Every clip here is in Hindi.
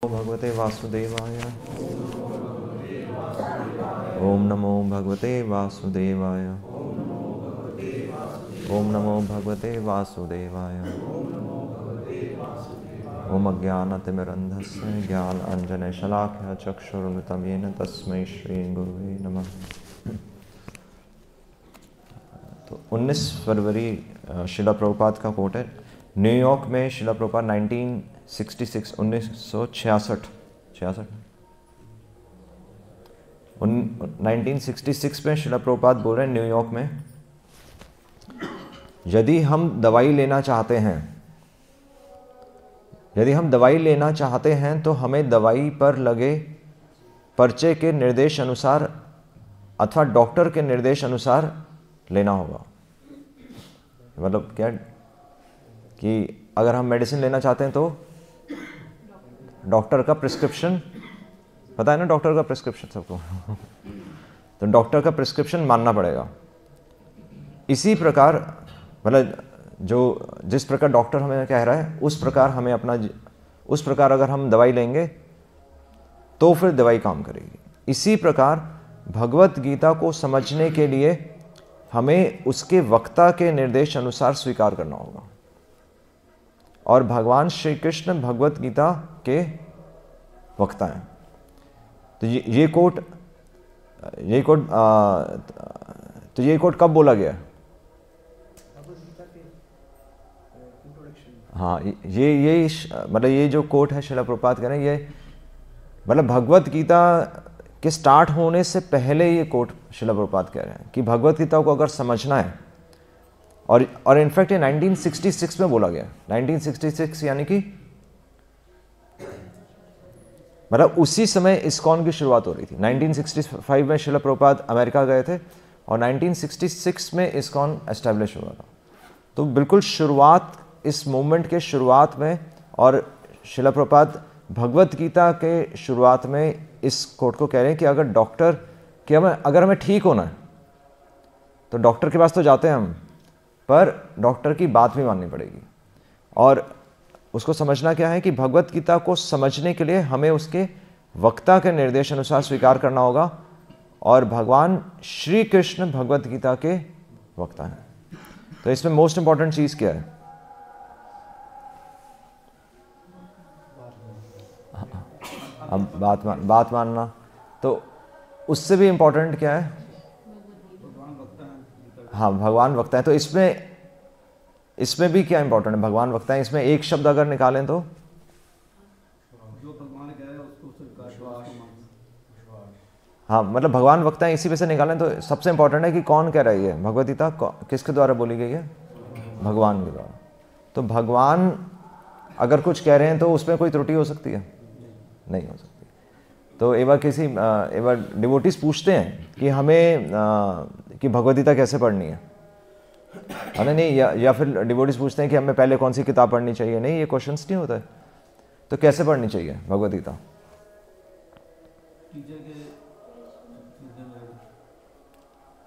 भगवते वासुदेवाय। ओम नमो भगवते वासुदेवाय। ओम नमो भगवते वासुदेवाय। ओम अज्ञानतिमिरन्धस्य ज्ञानाञ्जनशलाकया चक्षुरुन्मिलितं येन तस्मै श्रीगुरुवे नमः। तो 19 फरवरी शिला प्रभुपाद का कोट है। न्यूयॉर्क में शिला प्रभुपाद 1966 1966 में शिला प्रभुपाद बोल रहे हैं न्यूयॉर्क में, यदि हम दवाई लेना चाहते हैं तो हमें दवाई पर लगे पर्चे के निर्देश अनुसार अथवा डॉक्टर के निर्देश अनुसार लेना होगा। मतलब क्या कि अगर हम मेडिसिन लेना चाहते हैं तो डॉक्टर का प्रिस्क्रिप्शन, पता है ना डॉक्टर का प्रिस्क्रिप्शन सबको तो डॉक्टर का प्रिस्क्रिप्शन मानना पड़ेगा। इसी प्रकार मतलब जिस प्रकार डॉक्टर हमें कह रहा है उस प्रकार अगर हम दवाई लेंगे तो फिर दवाई काम करेगी। इसी प्रकार भगवत गीता को समझने के लिए हमें उसके वक्ता के निर्देश अनुसार स्वीकार करना होगा। और भगवान श्री कृष्ण भगवत गीता के वक्ता हैं। तो ये कोट कब बोला गया? हाँ, ये जो कोट है शिला प्रभुपाद कह रहे हैं, ये मतलब भगवत गीता के स्टार्ट होने से पहले ये कोट शिला प्रभुपाद कह रहे हैं कि भगवत गीता को अगर समझना है, और इनफैक्ट ये 1966 में बोला गया। 1966 यानी कि मतलब उसी समय इस्कॉन की शुरुआत हो रही थी। 1965 में शिला प्रभुपाद अमेरिका गए थे और 1966 में इस्कॉन एस्टेब्लिश हुआ था। तो बिल्कुल शुरुआत, इस मूवमेंट के शुरुआत में, और शिला प्रभुपाद भगवत गीता के शुरुआत में इस कोट को कह रहे हैं कि अगर हमें ठीक होना है तो डॉक्टर के पास तो जाते हैं हम, पर डॉक्टर की बात भी माननी पड़ेगी। और उसको समझना क्या है कि भगवत गीता को समझने के लिए हमें उसके वक्ता के निर्देश अनुसार स्वीकार करना होगा। और भगवान श्री कृष्ण भगवत गीता के वक्ता हैं। तो इसमें मोस्ट इंपॉर्टेंट चीज क्या है? अब बात मानना। तो उससे भी इंपॉर्टेंट क्या है? हाँ, भगवान वक्ता है। तो इसमें भी क्या इंपॉर्टेंट है? भगवान वक्ता है। इसमें एक शब्द अगर निकालें तो जो भगवान कह रहे हैं उसको स्वीकार। हाँ, मतलब भगवान वक्ता है, इसी में से निकालें तो सबसे इंपॉर्टेंट है कि कौन कह रही है भगवत गीता, किसके द्वारा बोली गई है? भगवान के द्वारा। तो भगवान अगर कुछ कह रहे हैं तो उसमें कोई त्रुटि हो सकती है? नहीं हो सकती। तो एक बार डिवोटीज पूछते हैं कि हमें कि भगवत गीता कैसे पढ़नी है, नहीं, या फिर डिवोटीज पूछते हैं कि हमें पहले कौन सी किताब पढ़नी चाहिए। नहीं, ये क्वेश्चंस नहीं होता है। तो कैसे पढ़नी चाहिए भगवत गीता?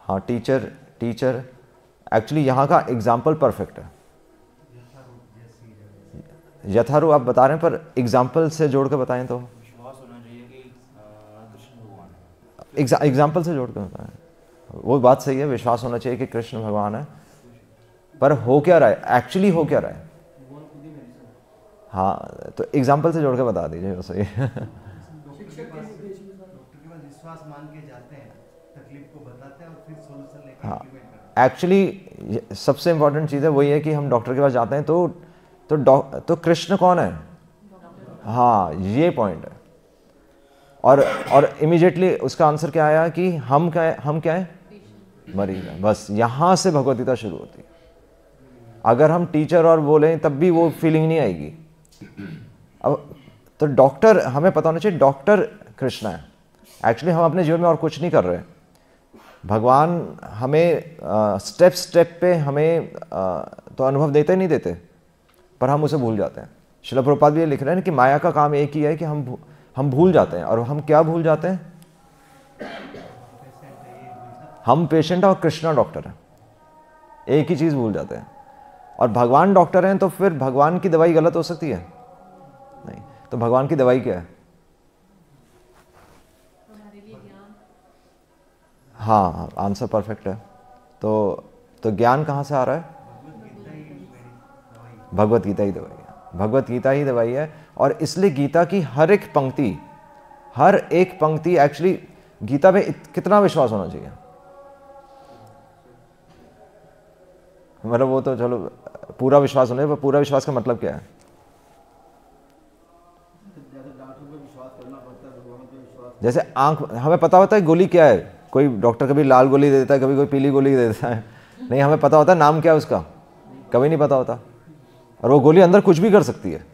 हाँ, टीचर एक्चुअली यहाँ का एग्जाम्पल परफेक्ट है। यथारूप आप बता रहे हैं, पर एग्जाम्पल से जोड़ के बताएं तो एग्जाम्पल से जोड़ के बताएं। वो बात सही है, विश्वास होना चाहिए कि कृष्ण भगवान है, पर हो क्या रहा है? एक्चुअली हो क्या रहा है? हाँ, तो एग्जाम्पल से जोड़ के बता दीजिए। वो सही है। हाँ, एक्चुअली सबसे इंपॉर्टेंट चीज़ है वही है कि हम डॉक्टर के पास जाते हैं तो कृष्ण कौन है? हाँ, ये पॉइंट है। और इमीडिएटली उसका आंसर क्या आया कि हम क्या है? मरीज है। बस यहाँ से भगवत गीता शुरू होती है। अगर हम टीचर और बोलें तब भी वो फीलिंग नहीं आएगी। अब तो डॉक्टर, हमें पता होना चाहिए डॉक्टर कृष्ण है। एक्चुअली हम अपने जीवन में और कुछ नहीं कर रहे। भगवान हमें स्टेप पे हमें तो अनुभव देते नहीं देते, पर हम उसे भूल जाते हैं। शिला प्रभुपाद भी ये लिख रहे हैं कि माया का काम एक ही है कि हम भूल जाते हैं। और हम क्या भूल जाते हैं? हम पेशेंट और कृष्णा डॉक्टर है, एक ही चीज़ भूल जाते हैं। और भगवान डॉक्टर हैं तो फिर भगवान की दवाई गलत हो सकती है? नहीं। तो भगवान की दवाई क्या है? हाँ, आंसर परफेक्ट है। तो ज्ञान कहाँ से आ रहा है? भगवत गीता ही दवाई है, भगवत गीता ही दवाई है। और इसलिए गीता की हर एक पंक्ति एक्चुअली, गीता पे कितना विश्वास होना चाहिए? मतलब वो तो चलो पूरा विश्वास होना है, पर पूरा विश्वास का मतलब क्या है? जैसे आंख, हमें पता होता है गोली क्या है, कोई डॉक्टर कभी लाल गोली दे देता है, कभी कोई पीली गोली दे देता है, नहीं हमें पता होता है नाम क्या है उसका, कभी नहीं पता होता। और वो गोली अंदर कुछ भी कर सकती है,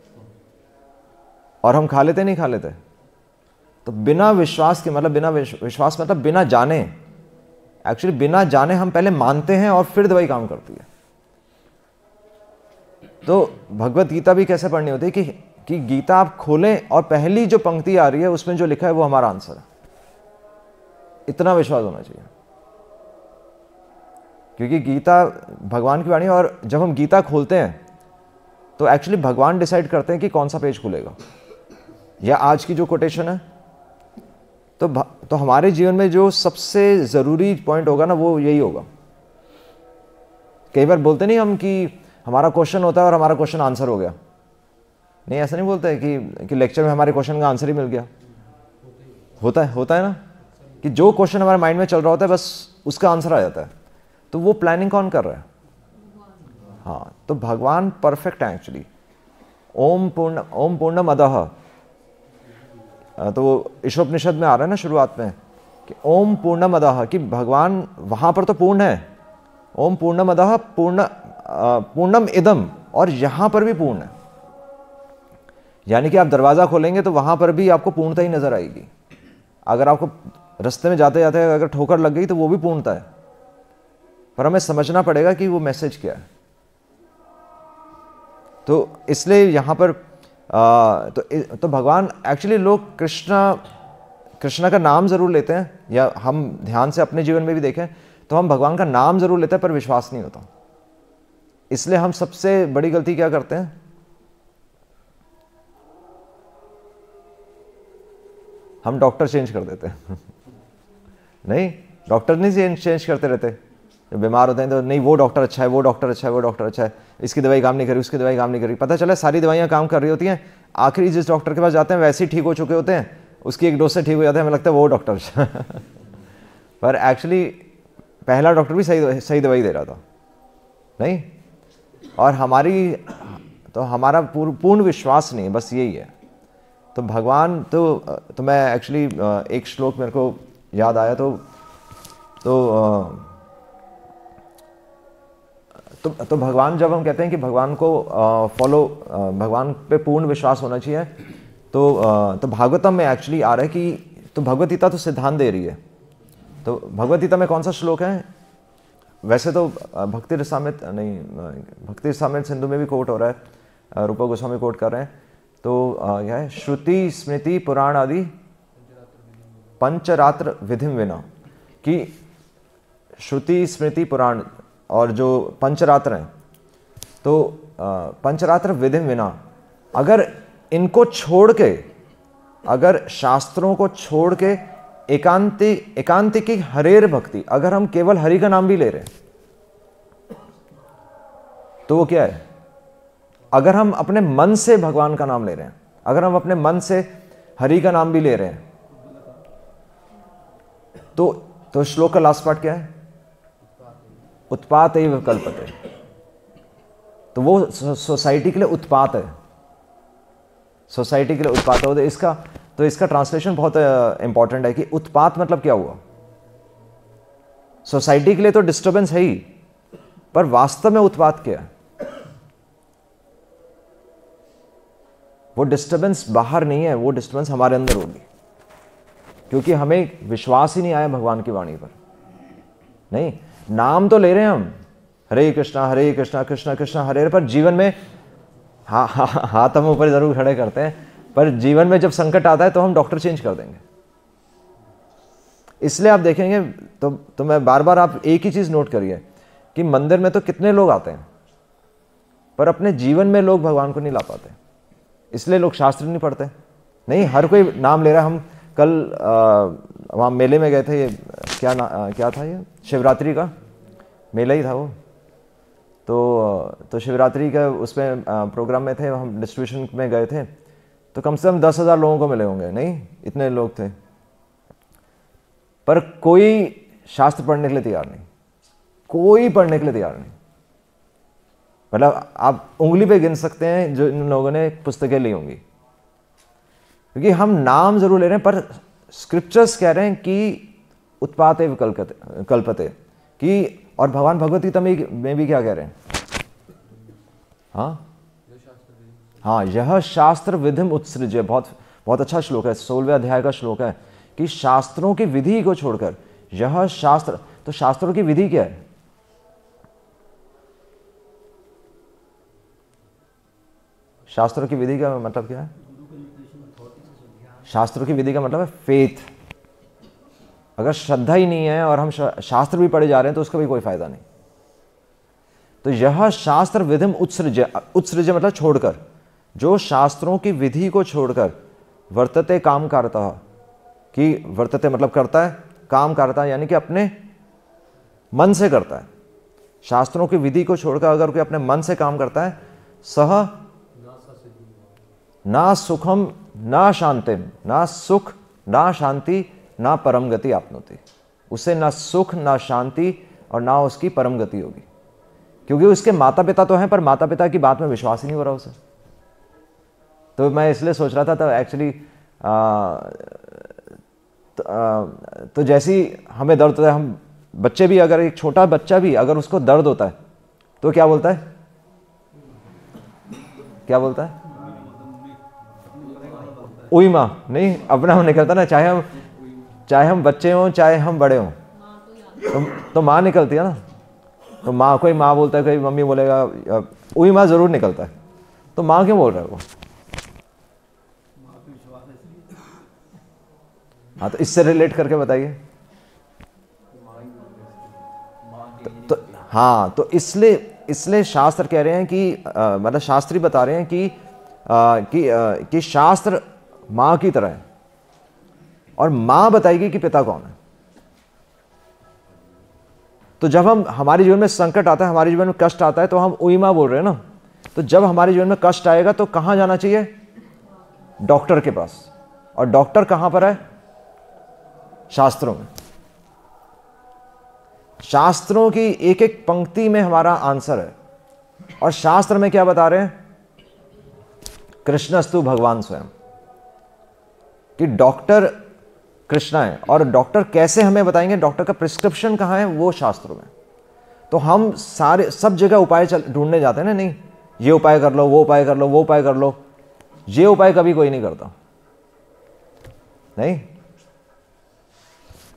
और हम खा लेते नहीं खा लेते। तो बिना विश्वास के मतलब विश्वास मतलब बिना जाने, एक्चुअली बिना जाने हम पहले मानते हैं और फिर दवाई काम करती है। तो भगवत गीता भी कैसे पढ़नी होती है कि गीता आप खोलें और पहली जो पंक्ति आ रही है उसमें जो लिखा है वो हमारा आंसर है। इतना विश्वास होना चाहिए, क्योंकि गीता भगवान की वाणी है। और जब हम गीता खोलते हैं तो एक्चुअली भगवान डिसाइड करते हैं कि कौन सा पेज खुलेगा, या आज की जो कोटेशन है। तो हमारे जीवन में जो सबसे ज़रूरी पॉइंट होगा ना, वो यही होगा। कई बार बोलते नहीं हम कि हमारा क्वेश्चन होता है और हमारा क्वेश्चन आंसर हो गया। नहीं, ऐसा नहीं बोलते कि लेक्चर में हमारे क्वेश्चन का आंसर ही मिल गया। होता है ना, कि जो क्वेश्चन हमारे माइंड में चल रहा होता है बस उसका आंसर आ जाता है। तो वो प्लानिंग कौन कर रहा है? हाँ, तो भगवान परफेक्ट है एक्चुअली। ओम पूर्णम अदः, तो वो ईशोपनिषद में आ रहा है ना शुरुआत में कि ओम पूर्णम अदः, कि भगवान वहाँ पर तो पूर्ण है। ओम पूर्णम अदः पूर्णम इदम, और यहाँ पर भी पूर्ण है। यानी कि आप दरवाज़ा खोलेंगे तो वहाँ पर भी आपको पूर्णता ही नज़र आएगी। अगर आपको रास्ते में जाते जाते अगर ठोकर लग गई तो वो भी पूर्णता है। पर हमें समझना पड़ेगा कि वो मैसेज क्या है। तो इसलिए यहाँ पर तो भगवान एक्चुअली, लोग कृष्णा का नाम ज़रूर लेते हैं, या हम ध्यान से अपने जीवन में भी देखें तो हम भगवान का नाम ज़रूर लेते हैं पर विश्वास नहीं होता। इसलिए हम सबसे बड़ी गलती क्या करते हैं? हम डॉक्टर चेंज कर देते हैं। नहीं, डॉक्टर नहीं चेंज करते रहते। जब बीमार होते हैं तो नहीं, वो डॉक्टर अच्छा है, वो डॉक्टर अच्छा है, वो डॉक्टर अच्छा है, इसकी दवाई काम नहीं करी, उसकी दवाई काम नहीं करी। पता चला सारी दवाइयाँ काम कर रही होती हैं, आखिरी जिस डॉक्टर के पास जाते हैं वैसे ही ठीक हो चुके होते हैं, उसकी एक डोज से ठीक हो जाते हैं, हमें लगता है वो डॉक्टर। पर एक्चुअली पहला डॉक्टर भी सही दवाई दे रहा था। नहीं, और हमारा पूर्ण विश्वास नहीं है, बस यही है। तो भगवान तो मैं एक्चुअली एक श्लोक मेरे को याद आया तो भगवान, जब हम कहते हैं कि भगवान को भगवान पे पूर्ण विश्वास होना चाहिए, तो भागवतम में एक्चुअली आ रहा है कि तो भगवत गीता तो सिद्धांत दे रही है। तो भगवत गीता में कौन सा श्लोक है? वैसे तो भक्ति रसामृत सिंधु में भी कोट हो रहा है, रूपा गोस्वामी कोट कर रहे हैं। तो यह है, श्रुति स्मृति पुराण आदि पंचरात्र विधिम विना, कि श्रुति स्मृति पुराण और जो पंचरात्र हैं, तो पंचरात्र विधिम विना, अगर इनको छोड़ के, अगर शास्त्रों को छोड़ के एकांतिकी हरेर भक्ति, अगर हम केवल हरि का नाम भी ले रहे हैं तो वो क्या है? अगर हम अपने मन से भगवान का नाम ले रहे हैं, अगर हम अपने मन से हरि का नाम भी ले रहे हैं, तो श्लोक का लास्ट पार्ट क्या है? उत्पात एव कल्पते। तो वो सोसाइटी के लिए उत्पात है, सोसाइटी के लिए उत्पात है। तो इसका ट्रांसलेशन बहुत इंपॉर्टेंट है कि उत्पात मतलब क्या हुआ? सोसाइटी के लिए तो डिस्टर्बेंस है ही, पर वास्तव में उत्पात क्या है? वो डिस्टर्बेंस बाहर नहीं है, वो डिस्टर्बेंस हमारे अंदर होगी, क्योंकि हमें विश्वास ही नहीं आया भगवान की वाणी पर। नहीं, नाम तो ले रहे हैं हम, हरे कृष्णा कृष्णा कृष्णा हरे, पर जीवन में हाथ हम ऊपर जरूर खड़े करते हैं, पर जीवन में जब संकट आता है तो हम डॉक्टर चेंज कर देंगे। इसलिए आप देखेंगे तो मैं बार बार, आप एक ही चीज नोट करिए कि मंदिर में तो कितने लोग आते हैं, पर अपने जीवन में लोग भगवान को नहीं ला पाते। इसलिए लोग शास्त्र नहीं पढ़ते। नहीं, हर कोई नाम ले रहा है। हम कल वहाँ मेले में गए थे, ये क्या था, ये शिवरात्रि का मेला ही था वो। तो शिवरात्रि का उसमें प्रोग्राम में थे, हम डिस्ट्रीब्यूशन में गए थे, तो कम से कम 10,000 लोगों को मिले होंगे, नहीं इतने लोग थे, पर कोई शास्त्र पढ़ने के लिए तैयार नहीं, कोई पढ़ने के लिए तैयार नहीं। मतलब आप उंगली पे गिन सकते हैं जो इन लोगों ने पुस्तकें ली होंगी, क्योंकि हम नाम जरूर ले रहे हैं पर स्क्रिप्चर्स कह रहे हैं कि उत्पाते कल्पते, कि और भगवान भगवत गीता में भी क्या कह रहे हैं, हाँ यह शास्त्र विधिम उत्सृज्य, बहुत अच्छा श्लोक है, 16वें अध्याय का श्लोक है कि शास्त्रों की विधि को छोड़कर यह शास्त्र, तो शास्त्रों की विधि क्या है? शास्त्रों की विधि का मतलब क्या है? शास्त्रों की विधि का मतलब है फेथ। अगर श्रद्धा ही नहीं है और हम शास्त्र भी पढ़े जा रहे हैं तो उसका भी कोई फायदा नहीं। तो यह शास्त्र विधिम उत्सृज्य, उत्सृज्य मतलब छोड़कर, जो शास्त्रों की विधि को छोड़कर वर्तते काम करता, कि वर्तते मतलब करता है, काम करता है यानी कि अपने मन से करता है। शास्त्रों की विधि को छोड़कर अगर कोई अपने मन से काम करता है, सह ना सुखम ना शांतिम, ना सुख ना शांति ना परम गति आपनोति, उसे ना सुख ना शांति और ना उसकी परम गति होगी, क्योंकि उसके माता पिता तो हैं पर माता पिता की बात में विश्वास ही नहीं हो रहा उसे। तो मैं इसलिए सोच रहा था, तो एक्चुअली तो जैसी हमें दर्द होता है, हम बच्चे भी, अगर एक छोटा बच्चा भी अगर उसको दर्द होता है तो क्या बोलता है, क्या बोलता है? उई माँ, नहीं अपना हम निकलता ना, चाहे हम बच्चे हों चाहे हम बड़े हों, तो माँ निकलती है ना। तो माँ, कोई माँ बोलता है, कोई मम्मी बोलेगा, उई माँ जरूर निकलता है। तो माँ क्यों बोल रहा है वो? हाँ, तो इससे रिलेट करके बताइए। हाँ, तो इसलिए शास्त्र कह रहे हैं कि मतलब शास्त्री बता रहे हैं कि शास्त्र माँ की तरह है, और माँ बताएगी कि पिता कौन है। तो जब हमारे जीवन में संकट आता है, हमारे जीवन में कष्ट आता है, तो हम उई माँ बोल रहे हैं ना। तो जब हमारे जीवन में कष्ट आएगा तो कहाँ जाना चाहिए? डॉक्टर के पास। और डॉक्टर कहाँ पर है? शास्त्रों में। शास्त्रों की एक एक पंक्ति में हमारा आंसर है। और शास्त्र में क्या बता रहे हैं? कृष्णस्तु भगवान स्वयं, कि डॉक्टर कृष्णा है। और डॉक्टर कैसे हमें बताएंगे, डॉक्टर का प्रिस्क्रिप्शन कहाँ है? वो शास्त्रों में। तो हम सब जगह उपाय ढूंढने जाते हैं ना, नहीं ये उपाय कर लो, वो उपाय कर लो, वो उपाय कर लो, ये उपाय कभी कोई नहीं करता, नहीं।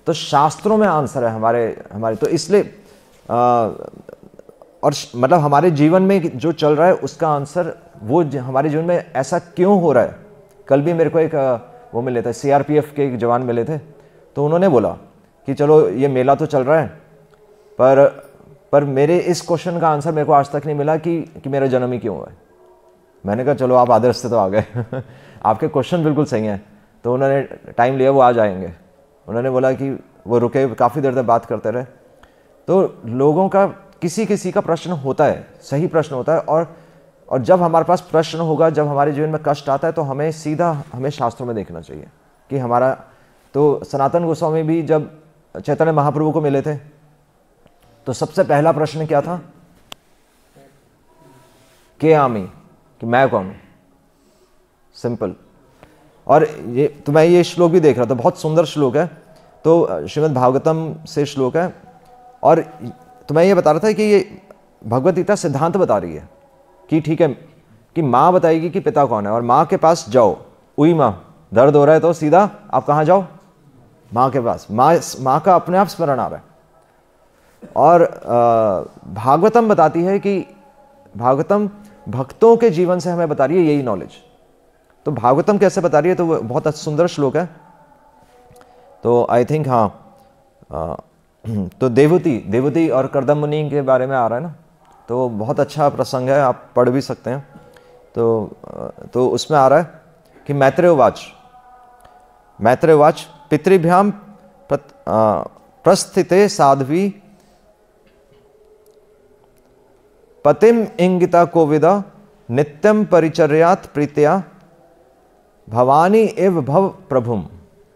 तो शास्त्रों में आंसर है हमारे। तो इसलिए और मतलब हमारे जीवन में जो चल रहा है उसका आंसर, वो हमारे जीवन में ऐसा क्यों हो रहा है। कल भी मेरे को एक वो मिले थे, सीआरपीएफ के एक जवान मिले थे, तो उन्होंने बोला कि चलो ये मेला तो चल रहा है, पर मेरे इस क्वेश्चन का आंसर मेरे को आज तक नहीं मिला कि मेरा जन्म ही क्यों हुआ है। मैंने कहा चलो आप आदर्श से तो आ गए आपके क्वेश्चन बिल्कुल सही हैं। तो उन्होंने टाइम लिया, वो आज आएंगे। उन्होंने बोला कि वो रुके, काफ़ी देर तक बात करते रहे। तो लोगों का किसी का प्रश्न होता है, सही प्रश्न होता है, और जब हमारे पास प्रश्न होगा, जब हमारे जीवन में कष्ट आता है, तो हमें शास्त्रों में देखना चाहिए कि हमारा। तो सनातन गोस्वामी भी जब चैतन्य महाप्रभु को मिले थे तो सबसे पहला प्रश्न क्या था? के आमी, कि मैं कौन हूं। सिंपल। और ये तो मैं ये श्लोक भी देख रहा था, बहुत सुंदर श्लोक है। तो श्रीमद् भागवतम से श्लोक है। और तो मैं ये बता रहा था कि ये भगवद गीता सिद्धांत बता रही है कि ठीक है कि माँ बताएगी कि पिता कौन है, और माँ के पास जाओ। उई माँ, दर्द हो रहा है तो सीधा आप कहाँ जाओ? माँ के पास। माँ का अपने आप स्मरण आ रहा है। और भागवतम बताती है कि भागवतम भक्तों के जीवन से हमें बता रही है यही नॉलेज। तो भागवतम कैसे बता रही है? तो वो बहुत सुंदर श्लोक है। तो आई थिंक तो देवती और कर्दम मुनि के बारे में आ रहा है ना, तो बहुत अच्छा प्रसंग है, आप पढ़ भी सकते हैं तो उसमें आ रहा है कि मैत्रेयवाच पितृभ्याम प्रस्थिते साध्वी पतिम इंगिता कोविदा नित्यम परिचर्यात प्रीत्या भवानी एव भव प्रभुम।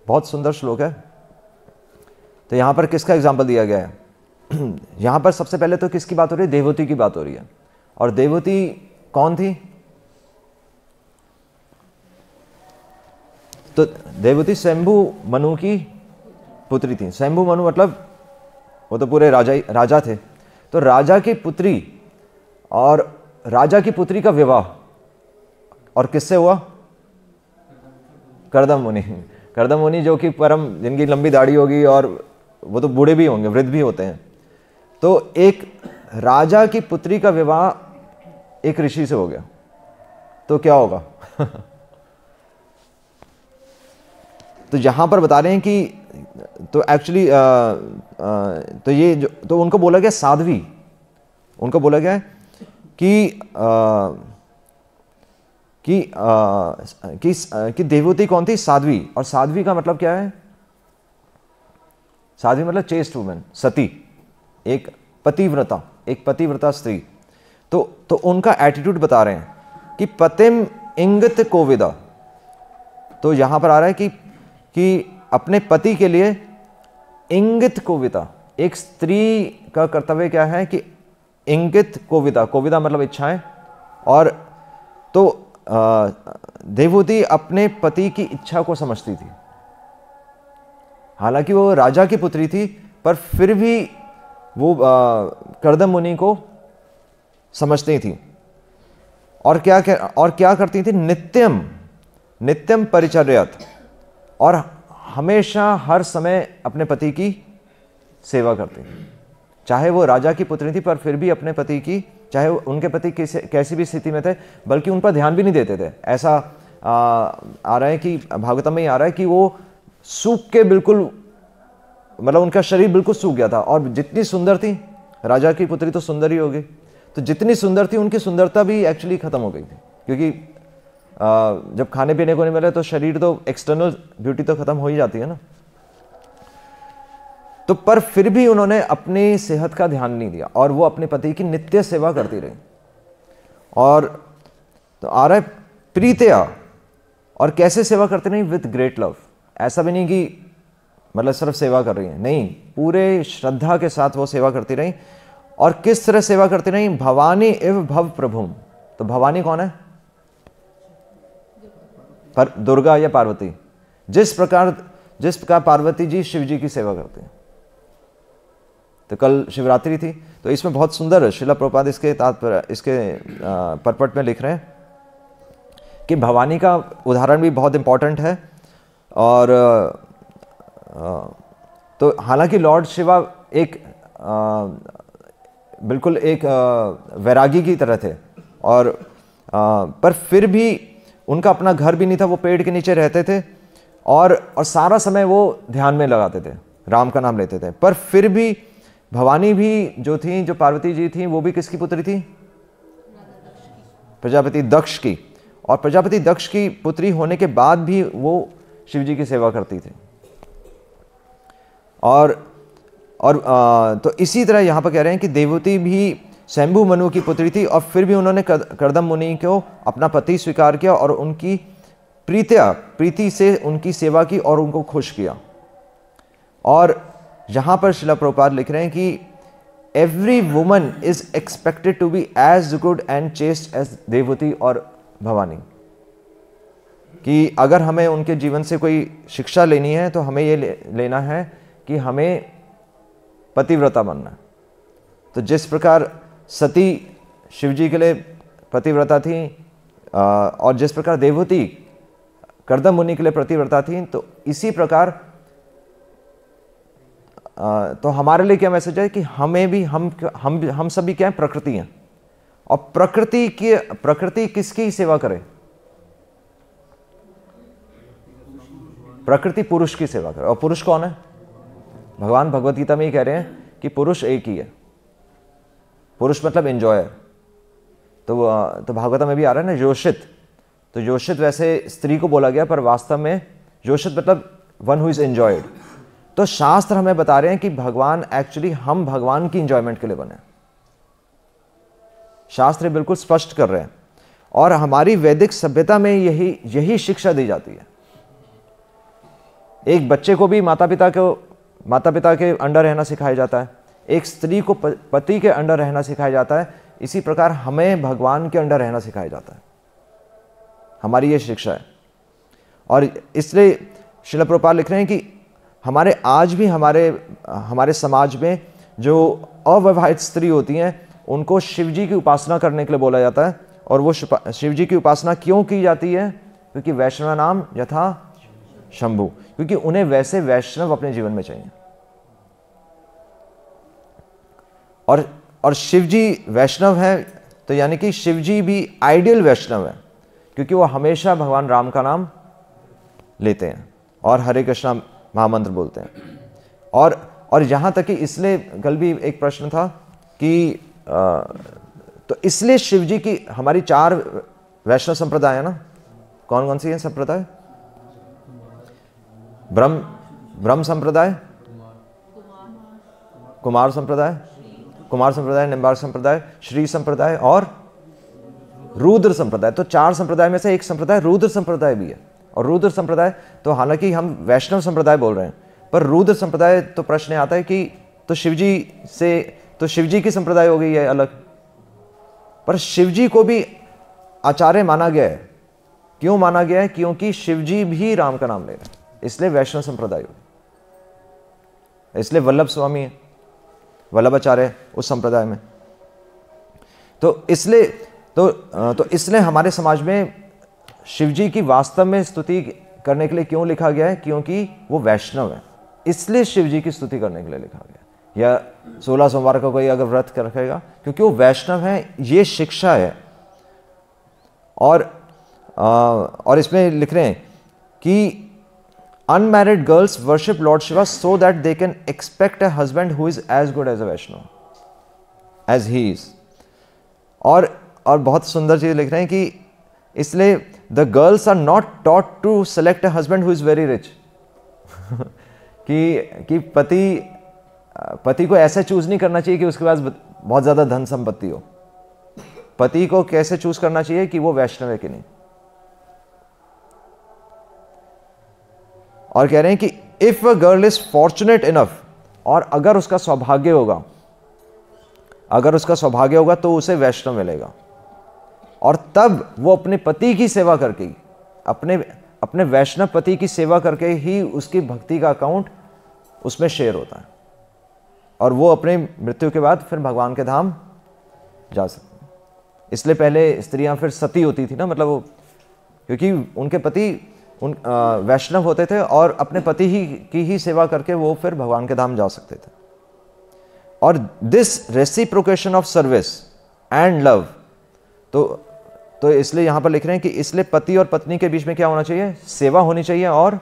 बहुत सुंदर श्लोक है। तो यहां पर किसका एग्जाम्पल दिया गया है? यहां पर सबसे पहले तो किसकी बात हो रही है? देवहूति की बात हो रही है। और देवहूति कौन थी? तो देवहूति स्वयंभू मनु की पुत्री थी। स्वयंभू मनु मतलब वो तो पूरे राजा थे। तो राजा की पुत्री और राजा की पुत्री का विवाह और किससे हुआ? कर्दम मुनि। कर्दम मुनि जो कि परम, जिनकी लंबी दाढ़ी होगी और वो तो बूढ़े भी होंगे, वृद्ध भी होते हैं। तो एक राजा की पुत्री का विवाह एक ऋषि से हो गया तो क्या होगा? तो यहां पर बता रहे हैं कि तो एक्चुअली तो ये जो तो उनको बोला गया साध्वी, उनको बोला गया कि देवहूति कौन थी? साध्वी। और साध्वी का मतलब क्या है? साध्वी मतलब चेस्ट वुमेन, सती, एक पतिव्रता स्त्री। तो उनका एटीट्यूड बता रहे हैं कि पतिम इंगित कोविदा। तो यहां पर आ रहा है कि अपने पति के लिए इंगित कोविदा, एक स्त्री का कर्तव्य क्या है कि इंगित कोविदा मतलब इच्छाएं। और तो देवहूति अपने पति की इच्छा को समझती थी। हालांकि वो राजा की पुत्री थी पर फिर भी वो कर्दम मुनि को समझती थी। और क्या करती थी? नित्यम परिचर्यत, और हमेशा हर समय अपने पति की सेवा करती। चाहे वो राजा की पुत्री थी पर फिर भी अपने पति की, चाहे उनके पति कैसी भी स्थिति में थे, बल्कि उन पर ध्यान भी नहीं देते थे। ऐसा आ रहा है कि भागवतम में ही आ रहा है कि वो सूख के बिल्कुल, मतलब उनका शरीर बिल्कुल सूख गया था। और जितनी सुंदर थी, राजा की पुत्री तो सुंदर ही होगी, तो जितनी सुंदर थी उनकी सुंदरता भी एक्चुअली खत्म हो गई थी। क्योंकि जब खाने पीने को नहीं मिले तो शरीर तो, एक्सटर्नल ब्यूटी तो खत्म हो ही जाती है ना। तो पर फिर भी उन्होंने अपनी सेहत का ध्यान नहीं दिया और वो अपने पति की नित्य सेवा करती रही। और तो आ रहा है प्रीतया, और कैसे सेवा करते रही? With great love. ऐसा भी नहीं कि मतलब सिर्फ सेवा कर रही है, नहीं, पूरे श्रद्धा के साथ वो सेवा करती रही। और किस तरह सेवा करती रही? भवानी एव भव प्रभुम। तो भवानी कौन है? पर दुर्गा या पार्वती। जिस प्रकार पार्वती जी शिव जी की सेवा करते हैं। तो कल शिवरात्रि थी, तो इसमें बहुत सुंदर श्रीला प्रभुपाद इसके परपट में लिख रहे हैं कि भवानी का उदाहरण भी बहुत इंपॉर्टेंट है। और तो हालांकि लॉर्ड शिवा एक बिल्कुल एक वैरागी की तरह थे, और पर फिर भी उनका अपना घर भी नहीं था, वो पेड़ के नीचे रहते थे और सारा समय वो ध्यान में लगाते थे, राम का नाम लेते थे। पर फिर भी भवानी भी जो थी, जो पार्वती जी थी, वो भी किसकी पुत्री थी? प्रजापति दक्ष की। और प्रजापति दक्ष की पुत्री होने के बाद भी वो शिव जी की सेवा करती थी। और तो इसी तरह यहाँ पर कह रहे हैं कि देवहूति भी स्वयंभू मनु की पुत्री थी और फिर भी उन्होंने कर्दम मुनि को अपना पति स्वीकार किया और उनकी प्रीति से उनकी सेवा की और उनको खुश किया। और यहाँ पर श्रीला प्रभुपाद लिख रहे हैं कि every woman is expected to be as good and chaste as Devahuti और भवानी। कि अगर हमें उनके जीवन से कोई शिक्षा लेनी है तो हमें ये लेना है कि हमें पतिव्रता बनना है। तो जिस प्रकार सती शिवजी के लिए पतिव्रता थी और जिस प्रकार देवहूति कर्दम मुनि के लिए पतिव्रता थी, तो इसी प्रकार तो हमारे लिए क्या मैसेज है कि हमें भी हम सभी क्या है? प्रकृति हैं। और प्रकृति किसकी सेवा करे? प्रकृति पुरुष की सेवा करे। और पुरुष कौन है? भगवान भगवत गीता में ही कह रहे हैं कि पुरुष एक ही है। पुरुष मतलब एंजॉयर। तो भागवता में भी आ रहा है ना योषित, तो योषित वैसे स्त्री को बोला गया, पर वास्तव में योषित मतलब वन हु इज एंजॉयड। तो शास्त्र हमें बता रहे हैं कि भगवान एक्चुअली, हम भगवान की इंजॉयमेंट के लिए बने। शास्त्र बिल्कुल स्पष्ट कर रहे हैं, और हमारी वैदिक सभ्यता में यही शिक्षा दी जाती है। एक बच्चे को भी माता पिता के अंडर रहना सिखाया जाता है, एक स्त्री को पति के अंडर रहना सिखाया जाता है। इसी प्रकार हमें भगवान के अंडर रहना सिखाया जाता है, हमारी ये शिक्षा है। और इसलिए श्रील प्रभुपाद लिख रहे हैं कि आज भी हमारे समाज में जो अविवाहित स्त्री होती हैं उनको शिवजी की उपासना करने के लिए बोला जाता है। और वो शिवजी की उपासना क्यों की जाती है? क्योंकि वैष्णव नाम यथा शंभु, क्योंकि उन्हें वैसे वैष्णव अपने जीवन में चाहिए। और शिवजी वैष्णव है, तो यानी कि शिवजी भी आइडियल वैष्णव है, क्योंकि वो हमेशा भगवान राम का नाम लेते हैं और हरे कृष्णा महामंत्र बोलते हैं। और यहाँ तक कि इसलिए कल भी एक प्रश्न था कि तो इसलिए शिवजी की हमारी 4 वैष्णव संप्रदाय है ना, कौन कौन सी है संप्रदाय? ब्रह्म संप्रदाय, कुमार संप्रदाय, निम्बार्क संप्रदाय, श्री संप्रदाय और रुद्र संप्रदाय। तो 4 संप्रदाय में से एक संप्रदाय रुद्र संप्रदाय भी है। और रुद्र संप्रदाय, तो हालांकि हम वैष्णव संप्रदाय बोल रहे हैं, पर रुद्र संप्रदाय तो प्रश्न आता है कि तो शिवजी की संप्रदाय हो गई है अलग, पर शिवजी को भी आचार्य माना गया है। क्यों माना गया है? क्योंकि शिवजी भी राम का नाम ले रहे हैं, इसलिए वैष्णव संप्रदाय हो। इसलिए वल्लभ स्वामी है, वल्लभाचार्य उस संप्रदाय में। तो इसलिए हमारे समाज में शिवजी की वास्तव में स्तुति करने के लिए क्यों लिखा गया है? क्योंकि वो वैष्णव है, इसलिए शिवजी की स्तुति करने के लिए लिखा गया। या 16 सोमवार का कोई अगर व्रत रखेगा, क्योंकि वो वैष्णव है, ये शिक्षा है। और इसमें लिख रहे हैं कि unmarried girls worship Lord Shiva so that they can expect a husband who is as good as a Vaishnava, as he is. और बहुत सुंदर चीज लिख रहे हैं कि इसलिए the girls are not taught to select a husband who is very rich. कि पति को ऐसे चूज नहीं करना चाहिए कि उसके पास बहुत ज्यादा धन संपत्ति हो। पति को कैसे चूज करना चाहिए कि वो वैष्णव है कि नहीं। और कह रहे हैं कि if a girl is fortunate enough, और अगर उसका सौभाग्य होगा तो उसे वैष्णव मिलेगा। और तब वो अपने पति की सेवा करके, अपने वैष्णव पति की सेवा करके ही उसकी भक्ति का अकाउंट उसमें शेयर होता है, और वो अपने मृत्यु के बाद फिर भगवान के धाम जा सकते हैं। इसलिए पहले स्त्रियां फिर सती होती थी ना, मतलब वो, क्योंकि उनके पति वैष्णव होते थे और अपने पति की ही सेवा करके वो फिर भगवान के धाम जा सकते थे। और this reciprocation of service and love, तो इसलिए यहां पर लिख रहे हैं कि इसलिए पति और पत्नी के बीच में क्या होना चाहिए? सेवा होनी चाहिए और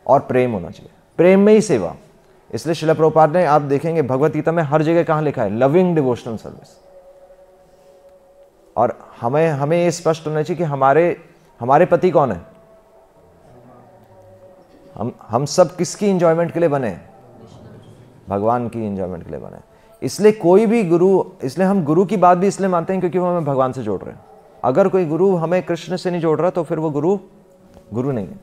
प्रेम होना चाहिए। प्रेम में ही सेवा। इसलिए श्रील प्रभुपाद ने, आप देखेंगे भगवत गीता में हर जगह कहां लिखा है? Loving devotional service. और हमें ये स्पष्ट होना चाहिए कि हमारे पति कौन है? हम सब किसकी एंजॉयमेंट के लिए बने? भगवान की एंजॉयमेंट के लिए बने। इसलिए कोई भी गुरु, इसलिए हम गुरु की बात भी इसलिए मानते हैं क्योंकि वो हमें भगवान से जोड़ रहे हैं। अगर कोई गुरु हमें कृष्ण से नहीं जोड़ रहा तो फिर वो गुरु नहीं है।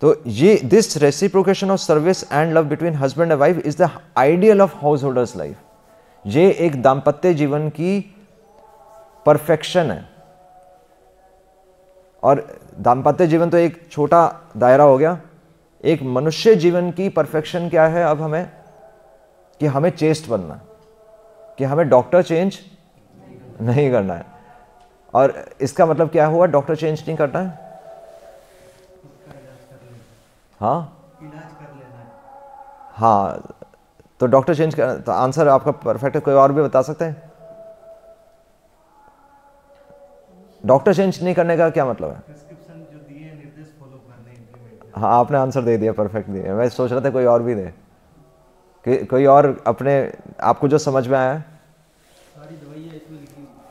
तो ये this reciprocation of service and love between husband and wife is the ideal of house holders life. ये एक दाम्पत्य जीवन की परफेक्शन है। और दाम्पत्य जीवन तो एक छोटा दायरा हो गया। एक मनुष्य जीवन की परफेक्शन क्या है अब हमें? कि हमें चेस्ट बनना, कि हमें डॉक्टर चेंज नहीं करना है। और इसका मतलब क्या हुआ? डॉक्टर चेंज नहीं करना है, इलाज कर लेना है। हाँ, तो डॉक्टर चेंज कर, तो आंसर आपका परफेक्ट है। कोई और भी बता सकते हैं? डॉक्टर चेंज नहीं करने का क्या मतलब है? प्रिस्क्रिप्शन जो दिए हैं, निर्देश फॉलो करने, इंप्लीमेंट। हाँ, आपने आंसर दे दिया, परफेक्ट दिया। मैं सोच रहा था कोई और भी दे, कोई और अपने आपको जो समझ में आया।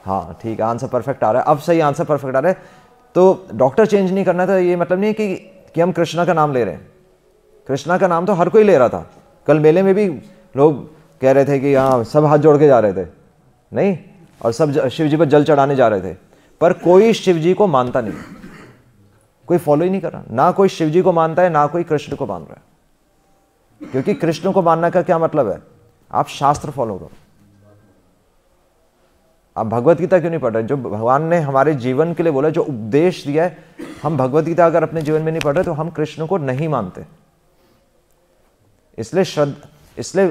हाँ ठीक है, आंसर परफेक्ट आ रहा है, अब सही आंसर परफेक्ट आ रहा है। तो डॉक्टर चेंज नहीं करना था, ये मतलब नहीं कि हम कृष्णा का नाम ले रहे हैं। कृष्णा का नाम तो हर कोई ले रहा था। कल मेले में भी लोग कह रहे थे कि हाँ सब हाथ जोड़ के जा रहे थे, नहीं, और सब शिव जी पर जल चढ़ाने जा रहे थे, पर कोई शिव जी को मानता नहीं, कोई फॉलो ही नहीं कर रहा। ना कोई शिव जी को मानता है, ना कोई कृष्ण को मान रहा है। क्योंकि कृष्ण को मानने का क्या मतलब है? आप शास्त्र फॉलो करो। आप भगवत गीता क्यों नहीं पढ़ रहे? जो भगवान ने हमारे जीवन के लिए बोला, जो उपदेश दिया है, हम भगवत गीता अगर अपने जीवन में नहीं पढ़ रहे तो हम कृष्ण को नहीं मानते। इसलिए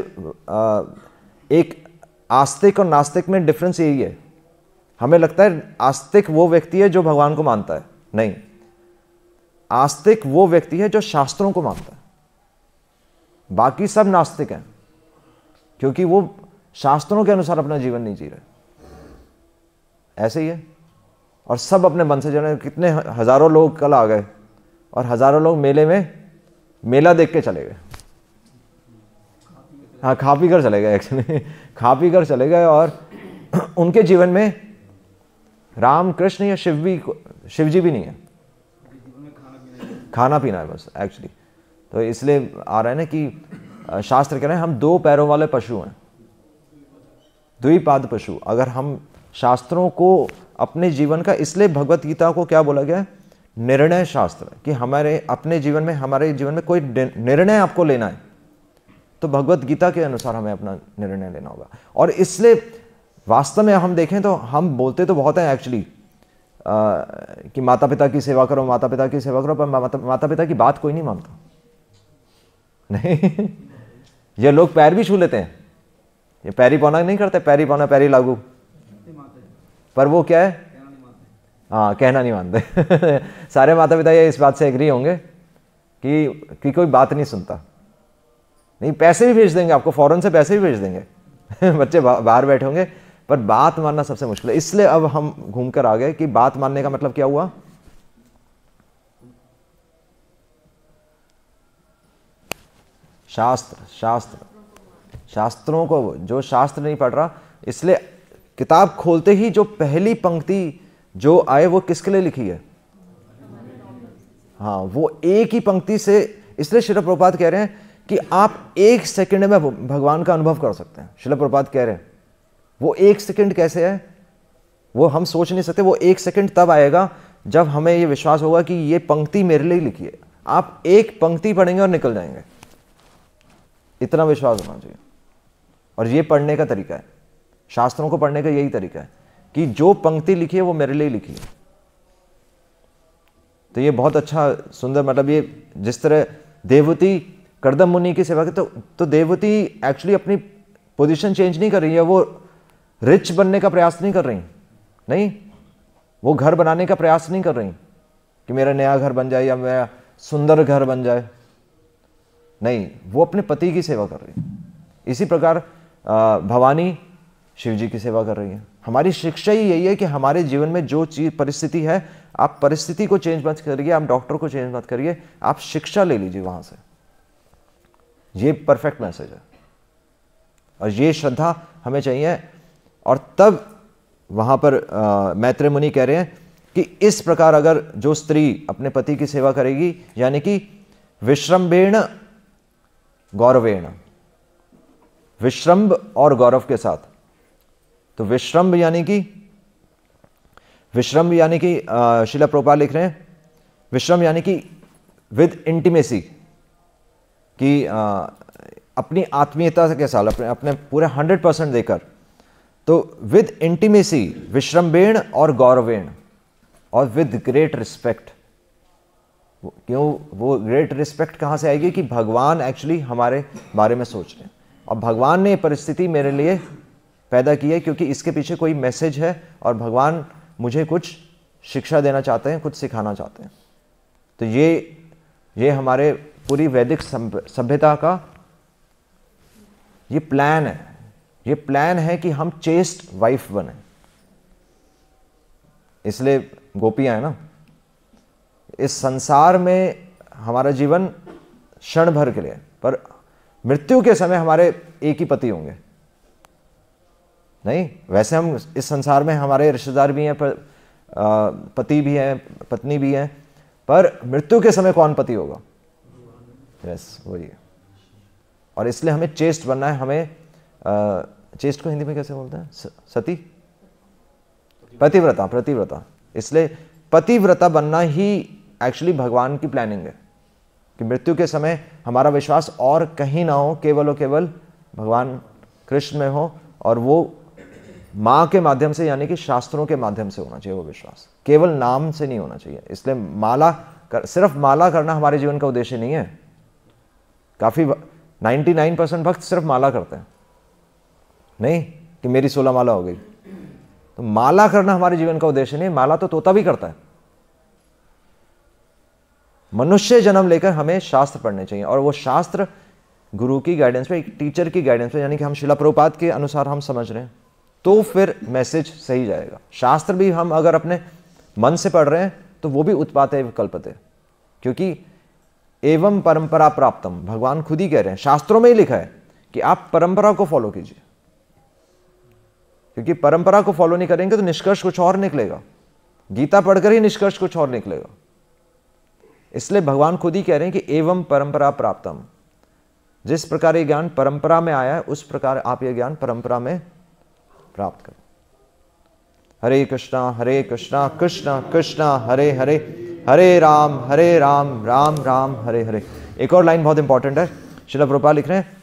एक आस्तिक और नास्तिक में डिफरेंस यही है। हमें लगता है आस्तिक वो व्यक्ति है जो भगवान को मानता है, नहीं, आस्तिक वो व्यक्ति है जो शास्त्रों को मानता है। बाकी सब नास्तिक हैं, क्योंकि वो शास्त्रों के अनुसार अपना जीवन नहीं जी रहे। ऐसे ही है। और सब अपने मन से जाने, कितने हजारों लोग कल आ गए और हजारों लोग मेले में मेला देख के चले गए। हाँ, खा पी कर चले गए, एक्चुअली खा पी कर चले गए, और उनके जीवन में राम कृष्ण या शिव जी भी नहीं है, खाना पीना है बस एक्चुअली। तो इसलिए आ रहा है ना कि शास्त्र कह रहे हैं हम दो पैरों वाले पशु हैं, द्विपाद पशु। अगर हम शास्त्रों को अपने जीवन का, इसलिए भगवत गीता को क्या बोला गया है? निर्णय शास्त्र, कि हमारे अपने जीवन में, हमारे जीवन में कोई निर्णय आपको लेना है तो भगवत गीता के अनुसार हमें अपना निर्णय लेना होगा। और इसलिए वास्तव में हम देखें तो हम बोलते तो बहुत हैं एक्चुअली कि माता पिता की सेवा करो, माता पिता की सेवा करो, पर माता पिता की बात कोई नहीं मानता। नहीं ये लोग पैर भी छू लेते हैं, ये पैरी पौना नहीं करते, पैरी पौना पैरी लागू, पर वो क्या है? हाँ, कहना नहीं मानते। सारे माता पिता ये इस बात से एग्री होंगे कि कोई बात नहीं सुनता। नहीं, पैसे भी भेज देंगे आपको, फौरन से पैसे भी भेज देंगे बच्चे बाहर बैठे होंगे, पर बात मानना सबसे मुश्किल है। इसलिए अब हम घूम कर आ गए कि बात मानने का मतलब क्या हुआ? शास्त्रों को, जो शास्त्र नहीं पढ़ रहा, इसलिए किताब खोलते ही जो पहली पंक्ति जो आए वो किसके लिए लिखी है? हाँ, वो एक ही पंक्ति से। इसलिए श्रील प्रभुपाद कह रहे हैं कि आप एक सेकंड में भगवान का अनुभव कर सकते हैं। श्रील प्रभुपाद कह रहे हैं वो एक सेकंड कैसे है वो हम सोच नहीं सकते। वो एक सेकंड तब आएगा जब हमें ये विश्वास होगा कि ये पंक्ति मेरे लिए लिखी है। आप एक पंक्ति पढ़ेंगे और निकल जाएंगे, इतना विश्वास होना चाहिए। और ये पढ़ने का तरीका है, शास्त्रों को पढ़ने का यही तरीका है कि जो पंक्ति लिखी है वो मेरे लिए लिखी है। तो ये बहुत अच्छा सुंदर, मतलब ये जिस तरह देवती कर्दम मुनि की सेवा की, तो देवती एक्चुअली अपनी पोजीशन चेंज नहीं कर रही है। वो रिच बनने का प्रयास नहीं कर रही, नहीं, वो घर बनाने का प्रयास नहीं कर रही कि मेरा नया घर बन जाए या मेरा सुंदर घर बन जाए, नहीं, वो अपने पति की सेवा कर रही है। इसी प्रकार भवानी शिव जी की सेवा कर रही है। हमारी शिक्षा ही यही है कि हमारे जीवन में जो चीज परिस्थिति है, आप परिस्थिति को चेंज मत करिए, आप डॉक्टर को चेंज मत करिए, आप शिक्षा ले लीजिए वहां से। ये परफेक्ट मैसेज है और ये श्रद्धा हमें चाहिए। और तब वहां पर मैत्रेय मुनि कह रहे हैं कि इस प्रकार अगर जो स्त्री अपने पति की सेवा करेगी, यानी कि विश्रम्भेण गौरवेण, विश्रम्भ और गौरव के साथ। तो विश्रम्भ यानी कि श्रील प्रभुपाद लिख रहे हैं विश्रम्भ यानी कि विद इंटीमेसी, कि अपनी आत्मीयता के साथ अपने पूरे 100% देकर। तो विद इंटीमेसी, विश्रम्भेण और गौरवेण, और विद ग्रेट रिस्पेक्ट। क्यों वो ग्रेट रिस्पेक्ट कहाँ से आएगी? कि भगवान एक्चुअली हमारे बारे में सोच रहे हैं और भगवान ने ये परिस्थिति मेरे लिए पैदा की है क्योंकि इसके पीछे कोई मैसेज है और भगवान मुझे कुछ शिक्षा देना चाहते हैं, कुछ सिखाना चाहते हैं। तो ये हमारे पूरी वैदिक सभ्यता का ये प्लान है। ये प्लान है कि हम चेस्ट वाइफ बने। इसलिए गोपियां है ना, इस संसार में हमारा जीवन क्षण भर के लिए, पर मृत्यु के समय हमारे एक ही पति होंगे। नहीं, वैसे हम इस संसार में हमारे रिश्तेदार भी हैं, पति भी हैं, पत्नी भी हैं, पर मृत्यु के समय कौन पति होगा? यस, वही है। और इसलिए हमें चेस्ट बनना है। हमें चेस्ट को हिंदी में कैसे बोलते हैं? सती, पतिव्रता, प्रतिव्रता। इसलिए पतिव्रता बनना ही एक्चुअली भगवान की प्लानिंग है कि मृत्यु के समय हमारा विश्वास और कहीं ना हो, केवल और केवल भगवान कृष्ण में हो, और वो माँ के माध्यम से, यानी कि शास्त्रों के माध्यम से होना चाहिए वो विश्वास, केवल नाम से नहीं होना चाहिए। इसलिए सिर्फ माला करना हमारे जीवन का उद्देश्य नहीं है। काफ़ी 99% भक्त सिर्फ माला करते हैं, नहीं कि मेरी 16 माला हो गई। तो माला करना हमारे जीवन का उद्देश्य नहीं। माला तो तोता भी करता है। मनुष्य जन्म लेकर हमें शास्त्र पढ़ने चाहिए, और वो शास्त्र गुरु की गाइडेंस पे, एक टीचर की गाइडेंस पे, यानी कि हम शिला प्रभुपाद के अनुसार हम समझ रहे हैं, तो फिर मैसेज सही जाएगा। शास्त्र भी हम अगर अपने मन से पढ़ रहे हैं तो वो भी उत्पाते विकल्पते, क्योंकि एवं परंपरा प्राप्तम, भगवान खुद ही कह रहे हैं, शास्त्रों में ही लिखा है कि आप परंपरा को फॉलो कीजिए, क्योंकि परंपरा को फॉलो नहीं करेंगे तो निष्कर्ष कुछ और निकलेगा। गीता पढ़कर ही निष्कर्ष कुछ और निकलेगा। इसलिए भगवान खुद ही कह रहे हैं कि एवं परंपरा प्राप्तम, जिस प्रकार ये ज्ञान परंपरा में आया है उस प्रकार आप ये ज्ञान परंपरा में प्राप्त करो। हरे कृष्णा कृष्णा कृष्णा हरे हरे, हरे राम राम राम हरे हरे। एक और लाइन बहुत इंपॉर्टेंट है, श्रील प्रभुपाद लिख रहे हैं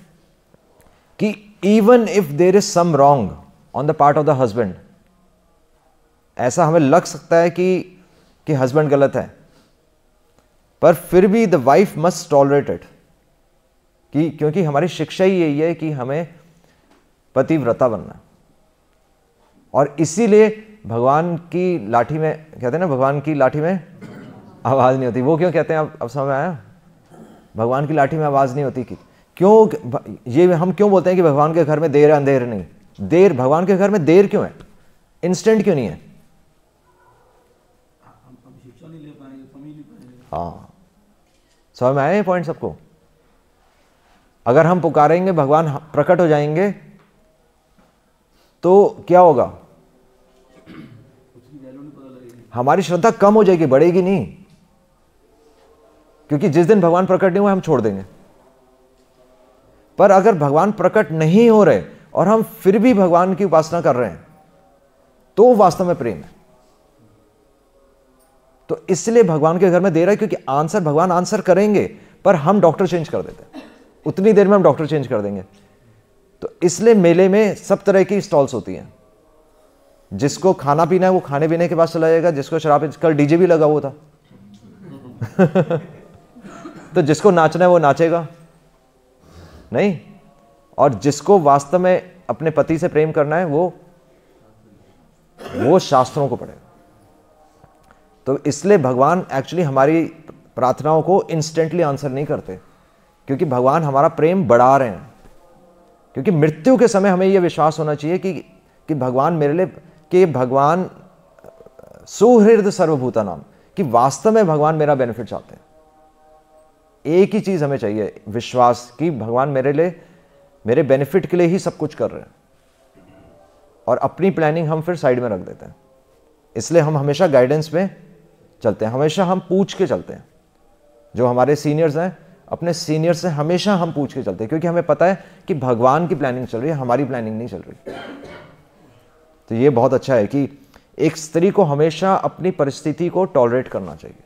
कि even if there is some wrong on the part of the husband, ऐसा हमें लग सकता है कि हस्बैंड गलत है, पर फिर भी the wife must tolerate it, क्योंकि हमारी शिक्षा ही यही है कि हमें पतिव्रता बनना है। और इसीलिए भगवान की लाठी में, कहते हैं ना, भगवान की लाठी में आवाज नहीं होती। वो क्यों कहते हैं? अब समझ में आया? भगवान की लाठी में आवाज नहीं होती। क्यों? ये हम क्यों बोलते हैं कि भगवान के घर में देर अंधेर नहीं? देर, भगवान के घर में देर क्यों है? इंस्टेंट क्यों नहीं है? हम शिक्षा नहीं ले पाएंगे, समझ नहीं पाएंगे। हाँ, समझ में आया ये पॉइंट सबको? अगर हम पुकारेंगे भगवान प्रकट हो जाएंगे तो क्या होगा? उसकी वैल्यू नहीं पता लगेगी। हमारी श्रद्धा कम हो जाएगी, बढ़ेगी नहीं, क्योंकि जिस दिन भगवान प्रकट नहीं हुए हम छोड़ देंगे। पर अगर भगवान प्रकट नहीं हो रहे और हम फिर भी भगवान की उपासना कर रहे हैं तो वास्तव में प्रेम है। तो इसलिए भगवान के घर में देर है, क्योंकि आंसर भगवान आंसर करेंगे, पर हम डॉक्टर चेंज कर देते हैं। उतनी देर में हम डॉक्टर चेंज कर देंगे। तो इसलिए मेले में सब तरह की स्टॉल्स होती हैं। जिसको खाना पीना है वो खाने पीने के पास चला जाएगा, जिसको शराब, कल डीजे भी लगा हुआ था तो जिसको नाचना है वो नाचेगा नहीं, और जिसको वास्तव में अपने पति से प्रेम करना है वो शास्त्रों को पढ़ेगा। तो इसलिए भगवान एक्चुअली हमारी प्रार्थनाओं को इंस्टेंटली आंसर नहीं करते, क्योंकि भगवान हमारा प्रेम बढ़ा रहे हैं। क्योंकि मृत्यु के समय हमें यह विश्वास होना चाहिए कि भगवान मेरे लिए, कि भगवान सुहृद सर्वभूता नाम, कि वास्तव में भगवान मेरा बेनिफिट चाहते हैं। एक ही चीज हमें चाहिए, विश्वास, कि भगवान मेरे लिए, मेरे बेनिफिट के लिए ही सब कुछ कर रहे हैं, और अपनी प्लानिंग हम फिर साइड में रख देते हैं। इसलिए हम हमेशा गाइडेंस में चलते हैं, हमेशा हम पूछ के चलते हैं। जो हमारे सीनियर्स हैं, अपने सीनियर से हमेशा हम पूछ के चलते हैं, क्योंकि हमें पता है कि भगवान की प्लानिंग चल रही है, हमारी प्लानिंग नहीं चल रही। तो ये बहुत अच्छा है कि एक स्त्री को हमेशा अपनी परिस्थिति को टॉलरेट करना चाहिए।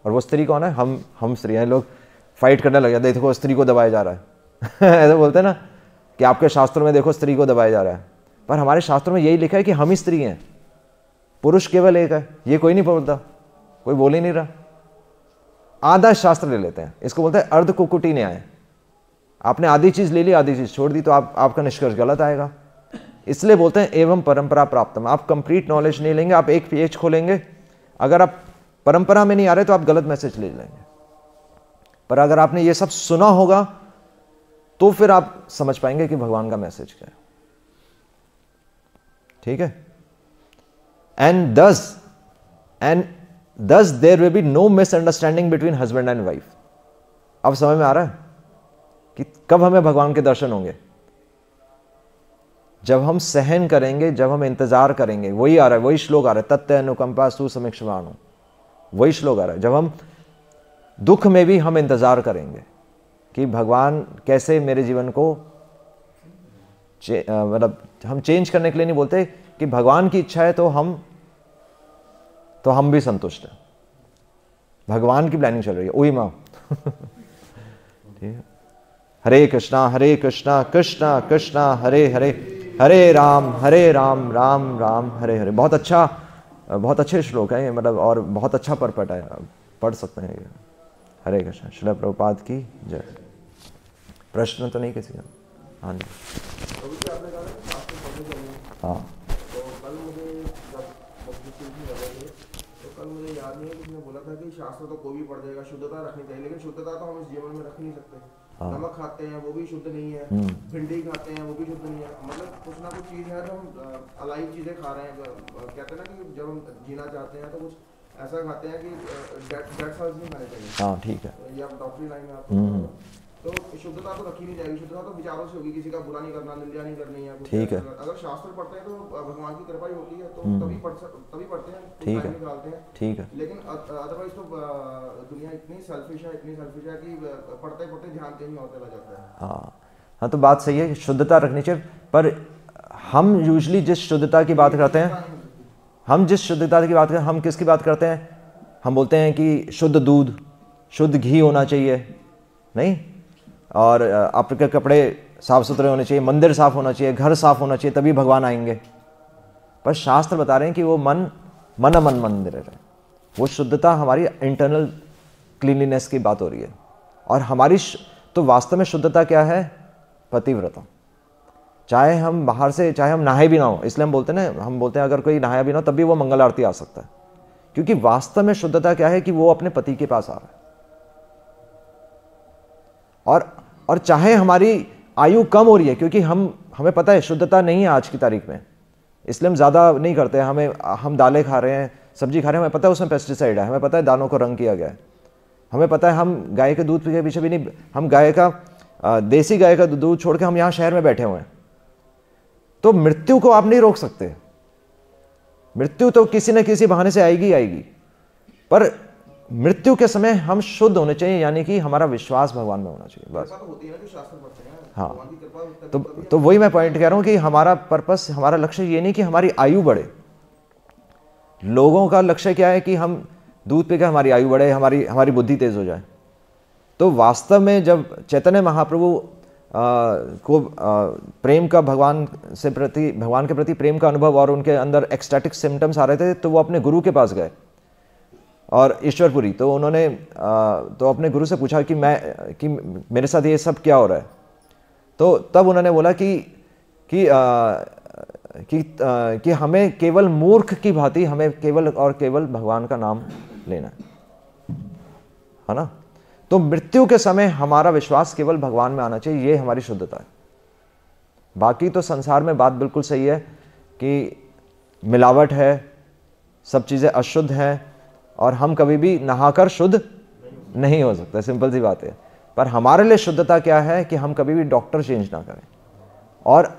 और वो स्त्री कौन है? हम स्त्री हैं। लोग फाइट करने लग जाते हैं, देखो स्त्री को दबाया जा रहा है ऐसे बोलते हैं ना कि आपके शास्त्रों में देखो स्त्री को दबाया जा रहा है, पर हमारे शास्त्रों में यही लिखा है कि हम ही स्त्री हैं, पुरुष केवल एक है। ये कोई नहीं बोलता, कोई बोल ही नहीं रहा। आधा शास्त्र ले लेते हैं, इसको बोलते हैं अर्ध कुकुटी न्याय। आपने आधी चीज ले ली, आधी चीज छोड़ दी, तो आपका निष्कर्ष गलत आएगा। इसलिए बोलते हैं एवं परंपरा प्राप्तम। आप कंप्लीट नॉलेज नहीं लेंगे, आप एक पेज खोलेंगे, अगर आप परंपरा में नहीं आ रहे तो आप गलत मैसेज ले लेंगे। पर अगर आपने ये सब सुना होगा तो फिर आप समझ पाएंगे कि भगवान का मैसेज क्या है। ठीक है? And thus there will be no misunderstanding between husband and wife। अब समझ में आ रहा है कि कब हमें भगवान के दर्शन होंगे? जब हम सहन करेंगे, जब हम इंतजार करेंगे, वही आ रहा है, वही श्लोक आ रहा है, तत्व अनुकंपा सुसमीक्षमाणु, वही श्लोक आ रहा है। जब हम दुख में भी हम इंतजार करेंगे कि भगवान कैसे मेरे जीवन को मतलब हम चेंज करने के लिए नहीं बोलते कि भगवान की इच्छा है तो हम भी संतुष्ट हैं। भगवान की प्लानिंग चल रही है, वही माँ। ठीक है। हरे कृष्णा कृष्णा कृष्णा हरे हरे, हरे राम राम राम हरे हरे। बहुत अच्छे श्लोक है ये, मतलब और बहुत अच्छा परपट है, पढ़ सकते हैं ये। हरे कृष्ण। श्रील प्रभुपाद की जय। प्रश्न तो नहीं किसी का? हाँ जी। हाँ कल मुझे याद नहीं है, किसने बोला था कि शास्त्र तो कोई भी पढ़ जाएगा, शुद्धता रखनी चाहिए, लेकिन शुद्धता तो हम इस जीवन में रख नहीं सकते। नमक खाते हैं वो भी शुद्ध नहीं है, भिंडी खाते हैं वो भी शुद्ध नहीं है, मतलब कुछ ना कुछ चीज़ है जो हम अलाइव चीज़ें खा रहे हैं। कहते हैं ना कि जब हम जीना चाहते हैं तो कुछ ऐसा खाते हैं कि डेड सेल्स नहीं खाने चाहिए। हाँ ठीक है, ये आप डॉक्टरी लाइन में आपको तो शुद्धता तो रखी नहीं जाएगी। शुद्धता तो विचारों से होगी, किसी का बुरा नहीं करना, निंदा नहीं करनी है। ठीक है। अगर शास्त्र पढ़ते हैं तो भगवान की कृपा ही होती है, तो तभी पढ़ते हैं, ठीक है, निकालते हैं। ठीक है। लेकिन अदरवाइज तो दुनिया इतनी सेल्फिश है कि पढ़ते पढ़ते ध्यान कहीं और चला जाता है। हाँ तो बात सही है कि शुद्धता रखनी चाहिए, पर हम यूजली जिस शुद्धता की बात करते हैं, हम किसकी बात करते हैं? हम बोलते हैं कि शुद्ध दूध, शुद्ध घी होना चाहिए, नहीं? और आपके कपड़े साफ सुथरे होने चाहिए, मंदिर साफ होना चाहिए, घर साफ होना चाहिए, तभी भगवान आएंगे। पर शास्त्र बता रहे हैं कि वो मन मंदिर है। वो शुद्धता हमारी इंटरनल क्लीनलीनेस की बात हो रही है। और हमारी तो वास्तव में शुद्धता क्या है? पतिव्रता। चाहे हम बाहर से, चाहे हम नहाए भी ना हो, इसलिए हम बोलते हैं अगर कोई नहाया भी ना हो तब भी वो मंगल आरती आ सकता है, क्योंकि वास्तव में शुद्धता क्या है कि वो अपने पति के पास आ रहा है। और चाहे हमारी आयु कम हो रही है, क्योंकि हमें पता है शुद्धता नहीं है आज की तारीख में, इसलिए हम ज़्यादा नहीं करते। हम दालें खा रहे हैं, सब्जी खा रहे हैं, हमें पता है उसमें पेस्टिसाइड है, हमें पता है दानों को रंग किया गया है, हमें पता है हम गाय के दूध के पीछे भी नहीं, हम देसी गाय का दूध छोड़ के हम यहाँ शहर में बैठे हुए हैं। तो मृत्यु को आप नहीं रोक सकते, मृत्यु तो किसी न किसी बहाने से आएगी, पर मृत्यु के समय हम शुद्ध होने चाहिए, यानी कि हमारा विश्वास भगवान में होना चाहिए, बस। हाँ, तो वही मैं पॉइंट कह रहा हूँ कि हमारा पर्पस, हमारा लक्ष्य ये नहीं कि हमारी आयु बढ़े। लोगों का लक्ष्य क्या है कि हम दूध पी के हमारी आयु बढ़े, हमारी बुद्धि तेज हो जाए। तो वास्तव में जब चैतन्य महाप्रभु को प्रेम का भगवान के प्रति प्रेम का अनुभव और उनके अंदर एक्सटैटिक सिम्टम्स आ रहे थे, तो वो अपने गुरु के पास गए और ईश्वरपुरी। तो उन्होंने तो अपने गुरु से पूछा कि मेरे साथ ये सब क्या हो रहा है। तो तब उन्होंने बोला कि हमें केवल मूर्ख की भांति हमें केवल और केवल भगवान का नाम लेना है ना। तो मृत्यु के समय हमारा विश्वास केवल भगवान में आना चाहिए, ये हमारी शुद्धता है। बाकी तो संसार में बात बिल्कुल सही है कि मिलावट है, सब चीज़ें अशुद्ध हैं, और हम कभी भी नहाकर शुद्ध नहीं हो सकते, सिंपल सी बात है। पर हमारे लिए शुद्धता क्या है कि हम कभी भी डॉक्टर चेंज ना करें और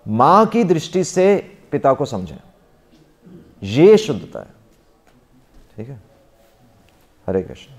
माँ की दृष्टि से पिता को समझें, ये शुद्धता है। ठीक है। हरे कृष्ण।